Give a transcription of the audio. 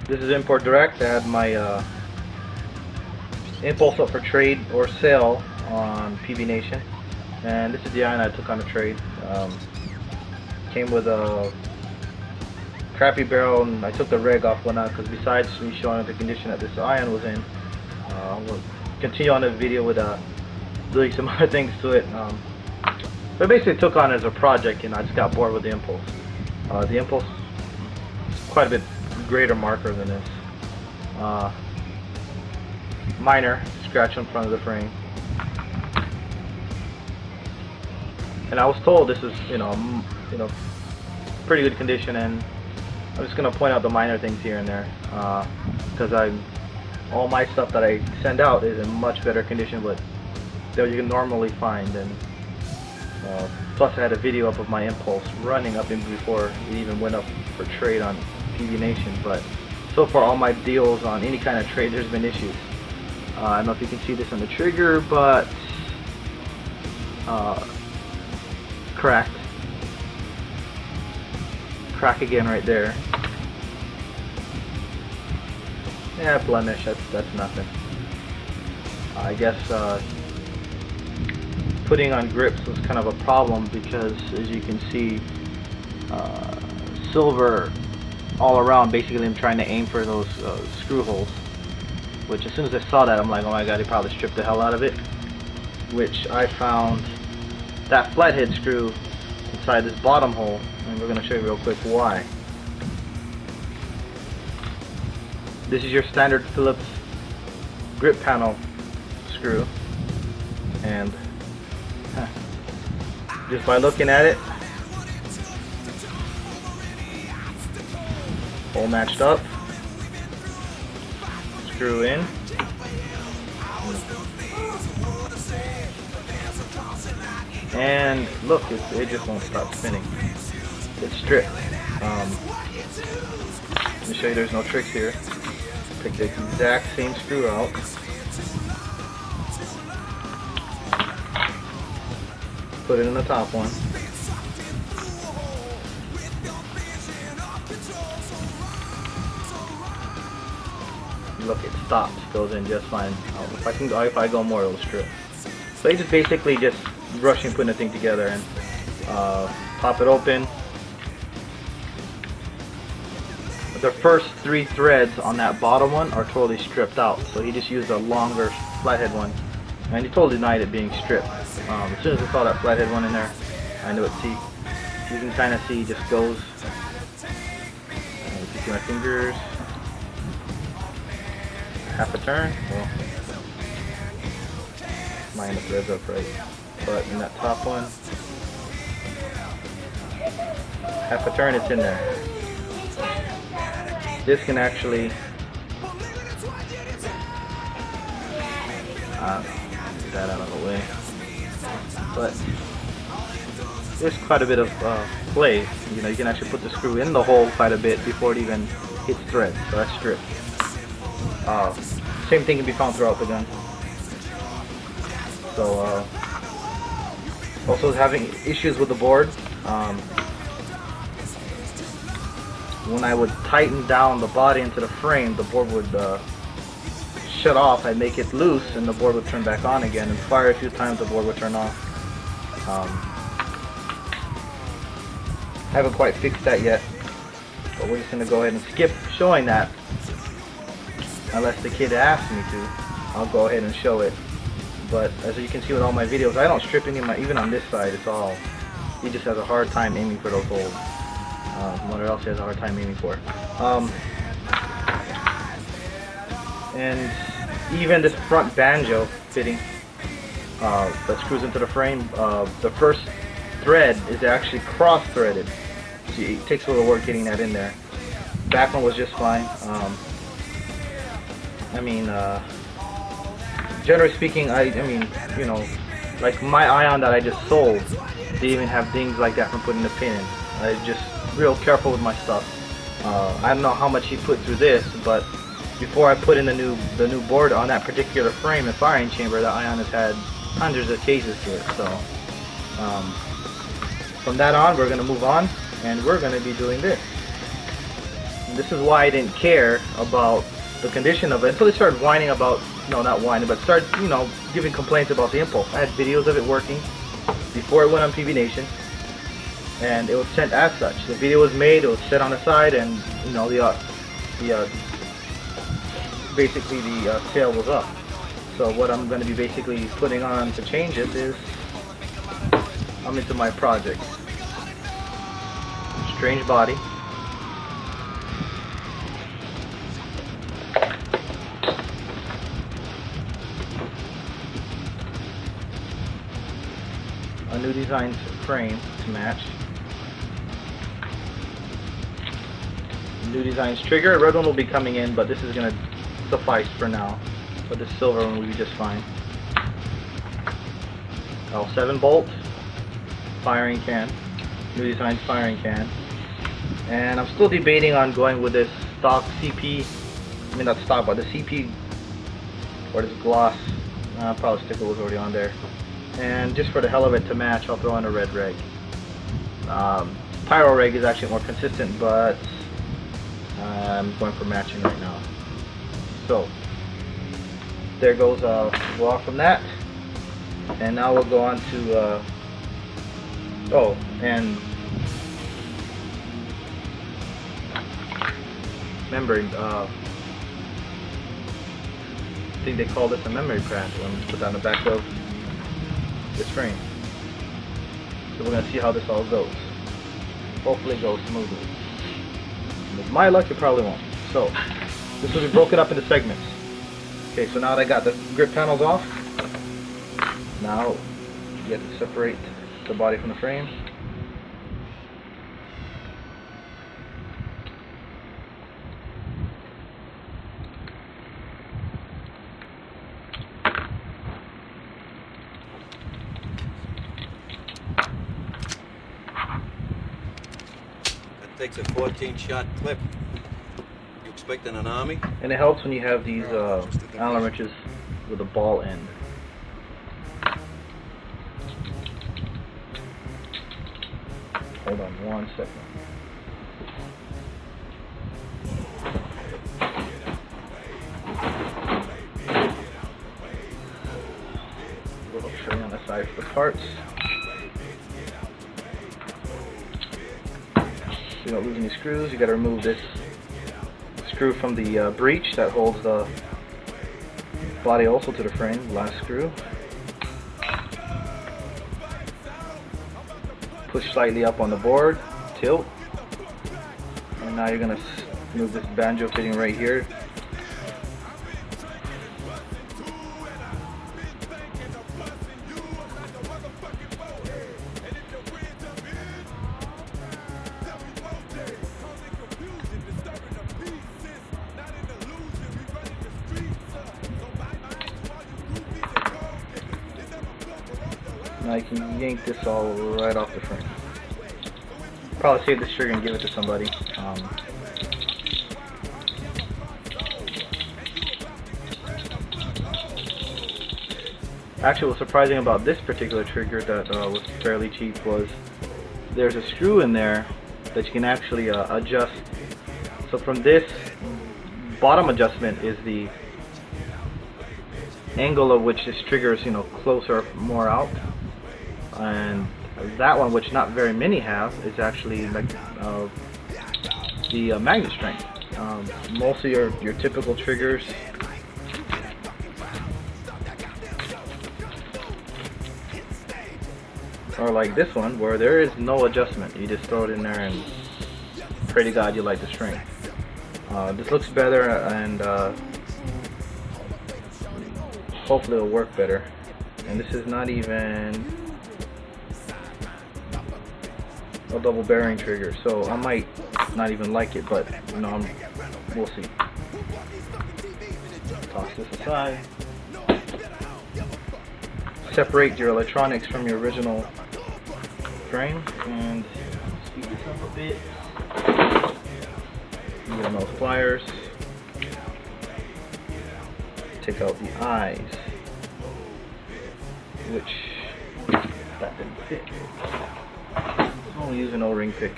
This is import direct. I had my impulse up for trade or sale on pbnation, and this is the iron I took on a trade. Came with a crappy barrel, and I took the reg off one out because besides me showing the condition that this iron was in, we'll continue on the video with doing some other things to it. But basically took on as a project, and I just got bored with the impulse. The impulse is quite a bit greater marker than this. Minor scratch on front of the frame, and I was told this is pretty good condition, and I'm just gonna point out the minor things here and there because all my stuff that I send out is in much better condition what that you can normally find. And plus I had a video up of my impulse running up in before it even went up for trade on pbnation. But so far all my deals on any kind of trade, there's been issues. I don't know if you can see this on the trigger, but cracked. Crack again right there. Yeah, blemish, that's nothing. I guess putting on grips was kind of a problem because, as you can see, silver all around. Basically I'm trying to aim for those screw holes, which as soon as I saw that I'm like, oh my god, he probably stripped the hell out of it, which I found that flathead screw inside this bottom hole, and we're going to show you real quick why. This is your standard Phillips grip panel screw, and just by looking at it, all matched up, screw in, and look, it just won't stop spinning. It's stripped. Let me show you there's no tricks here. Pick the exact same screw out. Put it in the top one. Look, it stops, goes in just fine. If I go more, it'll strip. So you just basically just rushing putting the thing together, and pop it open. The first 3 threads on that bottom one are totally stripped out, so he just used a longer flathead one, and he totally denied it being stripped. As soon as I saw that flathead one in there, I knew it. See, you can kind of see, just goes. You can see my fingers. Half a turn. Well, line the threads up right, but in that top one, half a turn, it's in there. This can actually get that out of the way, but there's quite a bit of play. You know, you can actually put the screw in the hole quite a bit before it even hits thread, so that's stripped. Same thing can be found throughout the gun. So also having issues with the board. When I would tighten down the body into the frame, the board would shut off. I'd make it loose and the board would turn back on again, and fire a few times the board would turn off. Haven't quite fixed that yet, but we're just going to go ahead and skip showing that. Unless the kid asks me to, I'll go ahead and show it. But as you can see with all my videos, I don't strip any of my, even on this side, it's all, he just has a hard time aiming for those holes. What else he has a hard time aiming for. And even this front banjo fitting that screws into the frame, the first thread is actually cross-threaded. So it takes a little work getting that in there. Back one was just fine. I mean, generally speaking, I mean, you know, like my ion that I just sold, they even have dings like that from putting the pin in. I just real careful with my stuff. I don't know how much he put through this, but before I put in the new board on that particular frame and firing chamber, the ion has had hundreds of cases to it. So from that on, we're going to move on, and we're going to be doing this. And this is why I didn't care about the condition of it until they started whining about, no, not whining, but started, you know, giving complaints about the impulse. I had videos of it working before it went on pbnation, and it was sent as such. The video was made, it was set on the side, and you know, basically the sale was up. So what I'm going to be basically putting on to change it is, I'm into my project. Strange body. A new Designz frame to match. New Designz trigger. A red one will be coming in, but this is going to suffice for now. But the silver one will be just fine. L7 bolt. Firing can. New Designz firing can. And I'm still debating on going with this stock CP. I mean not stock, but the CP or this gloss. I'll probably stick with what's already on there. And just for the hell of it to match, I'll throw in a red reg. Pyro reg is actually more consistent, but I'm going for matching right now. So there goes go off from that, and now we'll go on to oh, and memory. I think they call this a memory pad. I'm just put that on the back of this frame. So we're gonna see how this all goes. Hopefully it goes smoothly. With my luck, it probably won't. So this will be broken up into segments. Okay, so now that I got the grip panels off, now you have to separate the body from the frame. Takes a 14-shot clip. You expecting an army? And it helps when you have these Allen wrenches with a ball end. Hold on 1 second. A little tray on the side for the parts. So you don't lose any screws. You got to remove this screw from the breech that holds the body also to the frame. Last screw. Push slightly up on the board. Tilt. And now you're gonna move this banjo fitting right here. Now you can yank this all right off the frame. Probably save this trigger and give it to somebody. Actually, what's surprising about this particular trigger that was fairly cheap was there's a screw in there that you can actually adjust. So from this bottom adjustment is the angle of which this trigger is, you know, closer, more out. And that one, which not very many have, is actually like the magnet strength. Most of your typical triggers are like this one, where there is no adjustment. You just throw it in there and pray to God you like the strength. This looks better, and hopefully it'll work better. And this is not even a double bearing trigger, so I might not even like it, but you know, we'll see. Toss this aside. Separate your electronics from your original frame and speed this up a bit. Get on those pliers. Take out the eyes, which that didn't fit. I'll use an O-ring pick.